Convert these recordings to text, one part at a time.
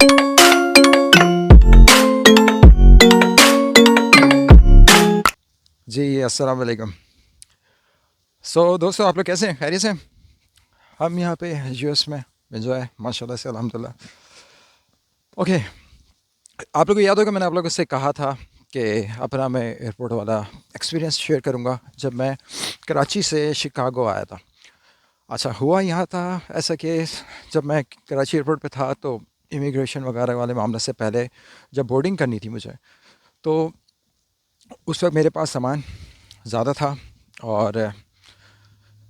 जी अस्सलाम वालेकुम। दोस्तों, आप लोग कैसे हैं? खैरियत से? हम यहाँ पे यूएस में जो है माशाल्लाह से अल्हम्दुलिल्लाह। ओके, आप लोगों को याद होगा मैंने आप लोगों से कहा था कि अपना मैं एयरपोर्ट वाला एक्सपीरियंस शेयर करूँगा जब मैं कराची से शिकागो आया था। अच्छा हुआ यहाँ था ऐसा कि जब मैं कराची एयरपोर्ट पे था तो इमिग्रेशन वगैरह वाले मामले से पहले जब बोर्डिंग करनी थी मुझे, तो उस वक्त मेरे पास सामान ज़्यादा था और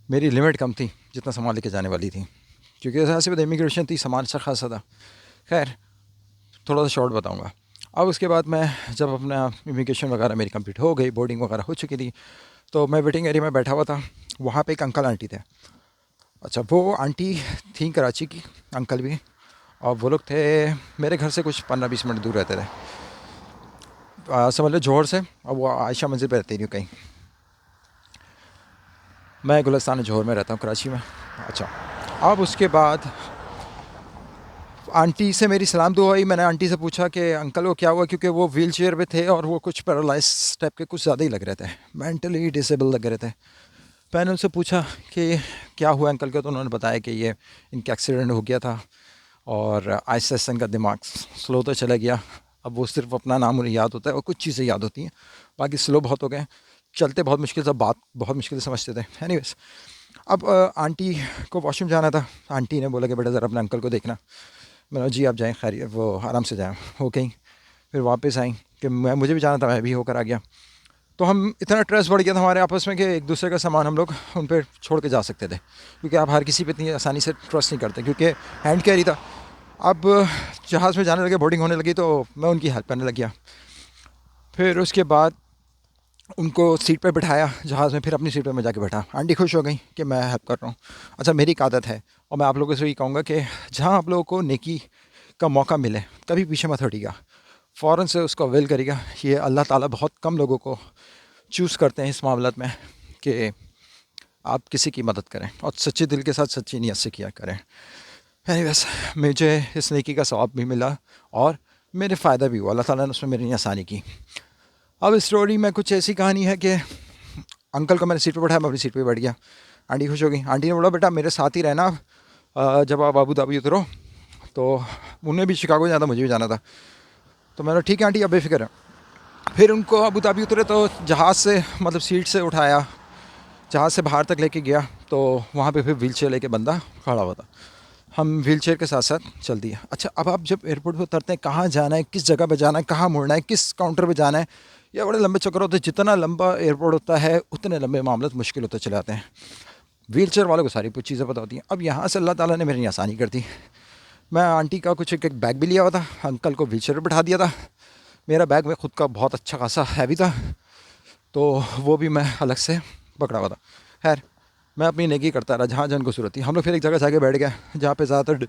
मेरी लिमिट कम थी जितना सामान लेके जाने वाली थी, क्योंकि ऐसे में इमिग्रेशन थी, सामान अच्छा खासा था। खैर, थोड़ा सा शॉर्ट बताऊंगा। अब उसके बाद मैं जब अपना इमिग्रेशन वगैरह मेरी कंप्लीट हो गई, बोर्डिंग वगैरह हो चुकी थी, तो मैं वेटिंग एरिया में बैठा हुआ था। वहाँ पे एक अंकल आंटी थे। अच्छा, वो आंटी थी कराची की, अंकल भी, और वो लोग थे मेरे घर से कुछ 15-20 मिनट दूर रहते थे। समझ लो जौहर से। अब वो आयशा मंजिल पर रहती थी कहीं। मैं गुलिस्तान जौहर में रहता हूँ, कराची में। अच्छा, अब उसके बाद आंटी से मेरी सलाम दुआ हुई। मैंने आंटी से पूछा कि अंकल को क्या हुआ, क्योंकि वो व्हील चेयर पर थे और वो कुछ पैरालाइज टाइप के कुछ ज़्यादा ही लग रहे थे, मेंटली डिसेबल लग रहे थे। मैंने उनसे पूछा कि क्या हुआ अंकल को, तो उन्होंने बताया कि ये इनका एक्सीडेंट हो गया था और आहिस्ता आहिस्ता इनका दिमाग स्लो तो चला गया। अब वो सिर्फ अपना नाम उन्हें याद होता है और कुछ चीज़ें याद होती हैं, बाकी स्लो बहुत हो गए, चलते बहुत मुश्किल से, बात बहुत मुश्किल से समझते थे। एनीवेज, अब आंटी को वॉशरूम जाना था। आंटी ने बोला कि बेटा ज़रा अपने अंकल को देखना। मैंने जी आप जाएँ, खैर वो आराम से जाएँ। हो गई, फिर वापस आई कि मुझे भी जाना था, मैं भी होकर आ गया। तो हम इतना ट्रस्ट बढ़ गया था हमारे आपस में कि एक दूसरे का सामान हम लोग उन पर छोड़ के जा सकते थे, क्योंकि आप हर किसी पे इतनी आसानी से ट्रस्ट नहीं करते, क्योंकि हैंड कैरी था। अब जहाज़ में जाने लगे, बोर्डिंग होने लगी, तो मैं उनकी हेल्प करने लग गया। फिर उसके बाद उनको सीट पे बिठाया जहाज़ में, फिर अपनी सीट पे मैं जाके बैठा। आंटी खुश हो गई कि मैं हेल्प कर रहा हूँ। अच्छा, मेरी एक आदत है और मैं आप लोगों से ये कहूँगा कि जहाँ आप लोगों को नेकी का मौका मिले, कभी पीछे मत हटिएगा, फ़ौरन से उसको अवेल करिएगा। ये अल्लाह ताला बहुत कम लोगों को चूज़ करते हैं इस मामले में कि आप किसी की मदद करें, और सच्चे दिल के साथ सच्ची नीयत से किया करें। एनीवेज, मुझे इस नेकी का सवाब भी मिला और मेरे फ़ायदा भी हुआ, अल्लाह ताला ने उसमें मेरी आसानी की। अब इस स्टोरी में कुछ ऐसी कहानी है कि अंकल को मैंने सीट पर बैठाया, मैं अपनी सीट पर बैठ गया। आंटी खुश हो गई। आंटी ने बोला बेटा मेरे साथ ही रहना, जब आप अबू धाबी उतरो। तो उन्हें भी शिकागो जाना था, मुझे भी जाना था। तो मैंने ठीक है आंटी, अब बेफिक्र है। फिर उनको अबू धाबी उतरे तो जहाज़ से, मतलब सीट से उठाया, जहाज़ से बाहर तक लेके गया, तो वहाँ पे फिर व्हील चेयर लेके बंदा खड़ा हुआ था। हम व्हील चेयर के साथ साथ चल दिए। अच्छा, अब आप जब एयरपोर्ट पे उतरते हैं, कहाँ जाना है, किस जगह पे जाना है, कहाँ मुड़ना है, किस काउंटर पे जाना है, ये बड़े लंबे चक्कर होते हैं। जितना लंबा एयरपोर्ट होता है उतने लंबे मामले मुश्किल होते चले आते हैं। व्हील चेयर वालों को सारी कुछ चीज़ें पता होती हैं। अब यहाँ से अल्लाह ताला ने मेरी आसानी कर दी। मैं आंटी का कुछ एक बैग भी लिया हुआ था, अंकल को व्हील चेयर पर बैठा दिया था। मेरा बैग में खुद का बहुत अच्छा खासा हैवी था, तो वो भी मैं अलग से पकड़ा हुआ था। खैर, मैं अपनी नेकी करता रहा जहाँ जहाँ को ज़रूरत थी। हम लोग फिर एक जगह जाके बैठ गए जहाँ पे ज़्यादातर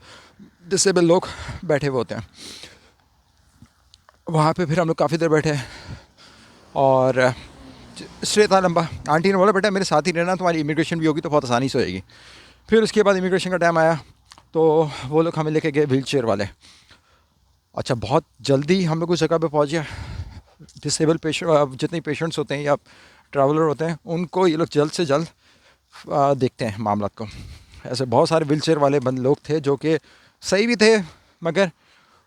डिसेबल लोग बैठे हुए होते हैं। वहाँ पे फिर हम लोग काफ़ी देर बैठे और स्टे था लंबा। आंटी ने बोला बेटा मेरे साथ ही रहना, तुम्हारी इमिग्रेशन भी होगी तो बहुत आसानी से हो जाएगी। फिर उसके बाद इमिग्रेशन का टाइम आया तो वो लोग हमें लेके गए व्हील चेयर वाले। अच्छा, बहुत जल्दी हम लोग उस जगह पे पहुँच गए। डिसेबल पेशेंट, जितने पेशेंट्स होते हैं या ट्रैवलर होते हैं, उनको ये लोग जल्द से जल्द देखते हैं मामला को। ऐसे बहुत सारे व्हील चेयर वाले बंद लोग थे जो कि सही भी थे, मगर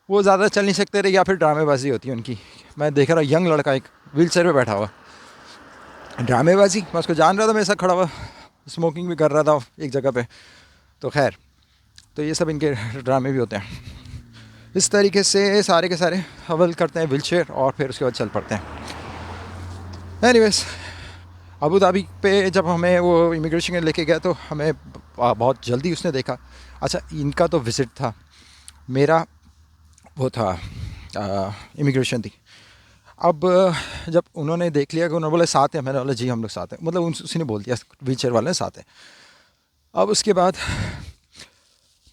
वो ज़्यादा चल नहीं सकते थे या फिर ड्रामेबाजी होती है उनकी। मैं देख रहा यंग लड़का एक व्हील चेयर पर बैठा हुआ, ड्रामेबाजी। मैं उसको जान रहा था, मेरे साथ खड़ा हुआ, स्मोकिंग भी कर रहा था एक जगह पे। तो खैर, तो ये सब इनके ड्रामे भी होते हैं। इस तरीके से सारे के सारे हवल करते हैं व्हील चेयर और फिर उसके बाद चल पड़ते हैं। एनीवेज, अबू धाबी पे जब हमें वो इमिग्रेशन लेके गया तो हमें बहुत जल्दी उसने देखा। अच्छा, इनका तो विज़िट था, मेरा वो था इमिग्रेशन थी। अब जब उन्होंने देख लिया कि उन्होंने बोला साथ हैं, मैंने बोला जी हम लोग साथ हैं, मतलब उसी ने बोल दिया व्हील चेयर वाले साथ हैं। अब उसके बाद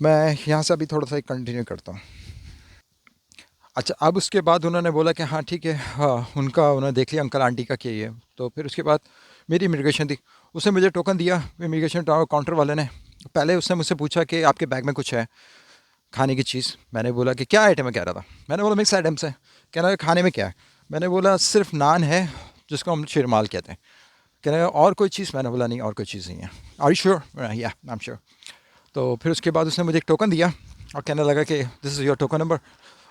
मैं यहाँ से अभी थोड़ा सा कंटिन्यू करता हूँ। अच्छा, अब उसके बाद उन्होंने बोला कि हाँ ठीक है, हाँ उनका उन्होंने देख लिया अंकल आंटी का कि ये। तो फिर उसके बाद मेरी इमिग्रेशन थी, उसने मुझे टोकन दिया इमिग्रेशन काउंटर वाले ने। पहले उसने मुझसे पूछा कि आपके बैग में कुछ है, खाने की चीज़। मैंने बोला कि क्या आइटम है, कह रहा था। मैंने बोला मिक्स आइटम्स है। कह रहा है खाने में क्या है। मैंने बोला सिर्फ नान है, जिसको हम शिरमाल कहते हैं। कह रहा है और कोई चीज़। मैंने बोला नहीं और कोई चीज़ नहीं है। Are you sure? या आई एम श्योर। तो फिर उसके बाद उसने मुझे एक टोकन दिया और कहने लगा कि this is your token number.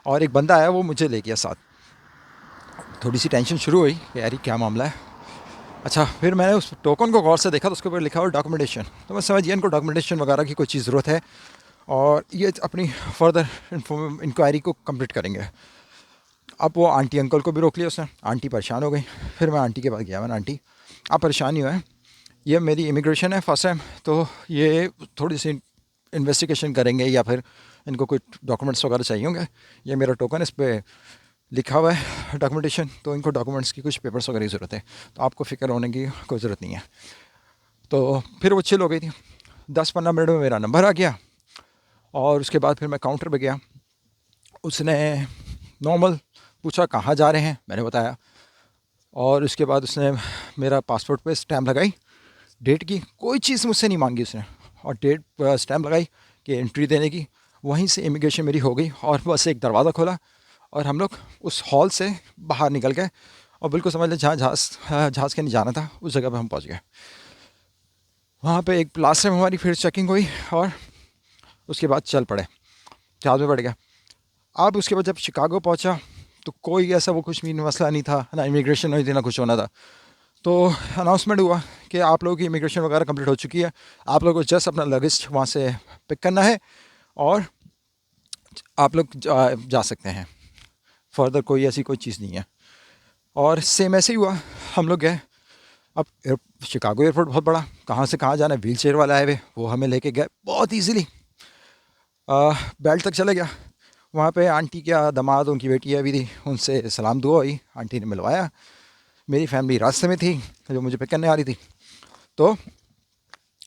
और एक बंदा आया, वो मुझे ले गया साथ। थोड़ी सी टेंशन शुरू हुई कि यार ये क्या मामला है। अच्छा, फिर मैंने उस टोकन को गौर से देखा तो उसके ऊपर लिखा हुआ डॉक्यूमेंटेशन। तो मैं समझ गया इनको डॉक्यूमेंटेशन वगैरह की कोई चीज़ ज़रूरत है और ये अपनी फर्दर इंक्वायरी को कंप्लीट करेंगे। अब वो आंटी अंकल को भी रोक लिया उसने। आंटी परेशान हो गई। फिर मैं आंटी के पास गया। मैंने आंटी आप परेशान नहीं हुए, ये मेरी इमिग्रेशन है फर्स्ट टाइम, तो ये थोड़ी सी इन्वेस्टिगेशन करेंगे या फिर इनको कोई डॉक्यूमेंट्स वगैरह चाहिए होंगे। ये मेरा टोकन, इस पर लिखा हुआ है डॉक्यूमेंटेशन, तो इनको डॉक्यूमेंट्स की कुछ पेपर्स वगैरह की ज़रूरत है, तो आपको फ़िक्र होने की कोई ज़रूरत नहीं है। तो फिर वो चिल हो गई थी। 10-15 मिनट में मेरा नंबर आ गया और उसके बाद फिर मैं काउंटर पे गया। उसने नॉर्मल पूछा कहाँ जा रहे हैं, मैंने बताया। और उसके बाद उसने मेरा पासपोर्ट पे स्टैम्प लगाई, डेट की। कोई चीज़ मुझसे नहीं मांगी उसने, और डेट स्टैम्प लगाई कि एंट्री देने की। वहीं से इमिग्रेशन मेरी हो गई और बस एक दरवाज़ा खोला और हम लोग उस हॉल से बाहर निकल गए और बिल्कुल समझ लें जहाँ जहाज़ के नहीं जाना था उस जगह पे हम पहुँच गए। वहाँ पे एक लास्ट टाइम हमारी फिर चेकिंग हुई और उसके बाद चल पड़े, जहाज़ में बढ़ गया। अब उसके बाद जब शिकागो पहुँचा तो कोई ऐसा वो कुछ भी मसला नहीं था, ना इमिग्रेशन नहीं थी, ना कुछ होना था। तो अनाउंसमेंट हुआ कि आप लोगों की इमिग्रेशन वगैरह कंप्लीट हो चुकी है, आप लोगों को जस्ट अपना लगेज वहाँ से पिक करना है और आप लोग जा सकते हैं। फर्दर कोई ऐसी कोई चीज़ नहीं है। और सेम ऐसे ही हुआ, हम लोग गए। अब शिकागो एयरपोर्ट बहुत बड़ा, कहाँ से कहाँ जाना है। व्हील चेयर वाला आए हुए, वो हमें लेके गए बहुत ईजीली। बेल्ट तक चले गया। वहाँ पे आंटी क्या दामाद, उनकी बेटी अभी थी, उनसे सलाम दुआ हुई, आंटी ने मिलवाया। मेरी फैमिली रास्ते में थी जो मुझे पिक करने आ रही थी। तो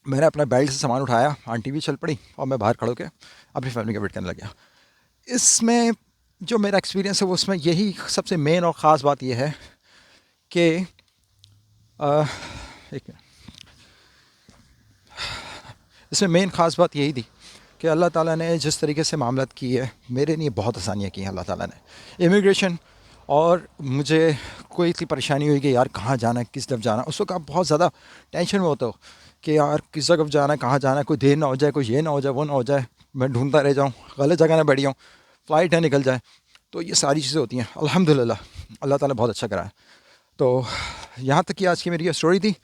मैंने अपना बेल्ट से सामान उठाया, आंटी भी चल पड़ी और मैं बाहर खड़े होकर अपनी फैमिली का वेट करने लग गया। इसमें जो मेरा एक्सपीरियंस है वो उसमें यही सबसे मेन और ख़ास बात यह है कि एक मिनट, इसमें मेन ख़ास बात यही थी कि अल्लाह ताला ने जिस तरीके से मामलात की है, मेरे लिए बहुत आसानियाँ की हैं अल्लाह ताला ने। इमिग्रेशन और मुझे कोई इतनी परेशानी हुई कि यार कहाँ जाना है, किस तरफ जाना। उस वक्त आप बहुत ज़्यादा टेंशन में होते हो कि यार किस जगह जाना है, कहाँ जाना है, कोई देर ना हो जाए, कोई ये ना हो जाए, वो ना हो जाए, मैं ढूंढता रह जाऊँ, गलत जगह ना बैठ जाऊँ, फ़्लाइट ना निकल जाए। तो ये सारी चीज़ें होती हैं। अल्हम्दुलिल्लाह अल्लाह ताला बहुत अच्छा करा है। तो यहाँ तक कि आज की मेरी ये स्टोरी थी।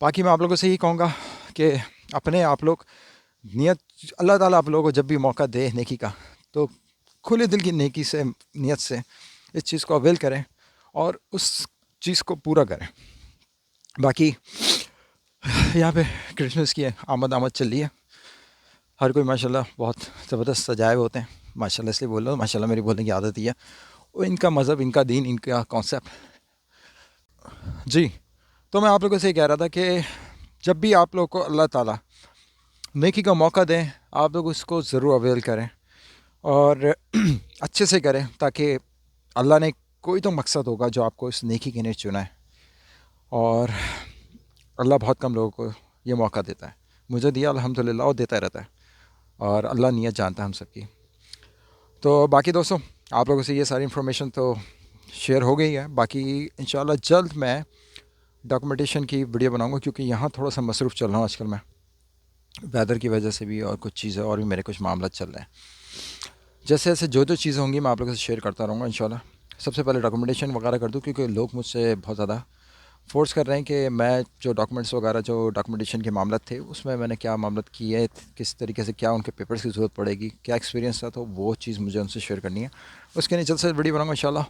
बाकी मैं आप लोगों से यही कहूँगा कि अपने आप लोग नियत, अल्लाह ताला आप लोगों को जब भी मौका दे नेकी का, तो खुले दिल की नेकी से, नियत से इस चीज़ को अवेल करें और उस चीज़ को पूरा करें। बाकी यहाँ पे क्रिसमस की आमद आमद चल रही है। हर कोई माशाल्लाह बहुत ज़बरदस्त सजाए हुए होते हैं। माशाल्लाह इसलिए बोल रहा हूँ, माशाल्लाह मेरी बोलने की आदत ही है। वो इनका मज़हब, इनका दीन, इनका कॉन्सेप्ट। जी, तो मैं आप लोगों से ये कह रहा था कि जब भी आप लोग को अल्लाह ताला नेकी का मौका दें, आप लोग उसको ज़रूर अवेल करें और अच्छे से करें, ताकि अल्लाह ने कोई तो मकसद होगा जो आपको इस नेकी के लिए चुना है। और अल्लाह बहुत कम लोगों को ये मौका देता है। मुझे दिया अल्हम्दुलिल्लाह, और देता रहता है। और अल्लाह नियत जानता है हम सबकी। तो बाकी दोस्तों, आप लोगों से ये सारी इन्फॉर्मेशन तो शेयर हो गई है। बाकी इंशाल्लाह जल्द मैं डॉक्यूमेंटेशन की वीडियो बनाऊंगा, क्योंकि यहाँ थोड़ा सा मसरूफ़ चल रहा हूँ आजकल मैं, वेदर की वजह से भी और कुछ चीज़ें और भी मेरे कुछ मामला चल रहे हैं। जैसे जैसे जो जो चीज़ें होंगी मैं आप लोगों से शेयर करता रहूँगा इंशाल्लाह। सबसे पहले डॉक्यूमेंटेशन वगैरह कर दूँ, क्योंकि लोग मुझसे बहुत ज़्यादा फ़ोर्स कर रहे हैं कि मैं जो डॉक्यूमेंट्स वगैरह, जो डॉक्यूमेंटेशन के मामला थे उसमें मैंने क्या मामला किए है, किस तरीके से, क्या उनके पेपर्स की ज़रूरत पड़ेगी, क्या एक्सपीरियंस था, तो वो चीज़ मुझे उनसे शेयर करनी है। उसके लिए जल्द से वीडियो बनाऊँगा इंशाल्लाह।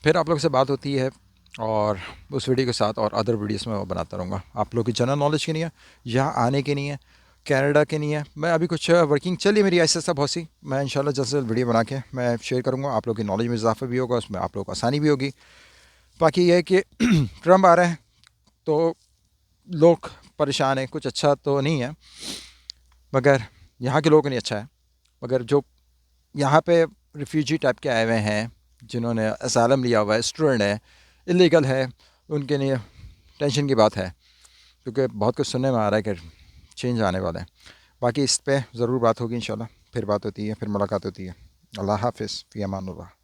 फिर आप लोगों से बात होती है और उस वीडियो के साथ और अदर वीडियोस में मैं बनाता रहूँगा। आप लोग की जनरल नॉलेज की नहीं है, यहाँ आने की नहीं है, कनाडा के नहीं है। मैं अभी कुछ वर्किंग चली मेरी ऐसे सब बहुत सी, मैं इंशाल्लाह जल्द से जल्द वीडियो बना के मैं शेयर करूँगा। आप लोग की नॉलेज में इजाफा भी होगा, उसमें आप लोग को आसानी भी होगी। बाकी ये है कि ट्रम्प आ रहे हैं तो लोग परेशान हैं, कुछ अच्छा तो नहीं है, मगर यहाँ के लोग नहीं अच्छा है। मगर जो यहाँ पे रिफ्यूजी टाइप के आए हुए हैं, जिन्होंने असालम लिया हुआ है, स्टूडेंट है, इलीगल है, उनके लिए टेंशन की बात है, क्योंकि बहुत कुछ सुनने में आ रहा है कि चेंज आने वाला है। बाकी इस पे ज़रूर बात होगी इंशाल्लाह। फिर बात होती है, फिर मुलाकात होती है। अल्लाह हाफ़िज़, फ़ी अमानुल्लाह।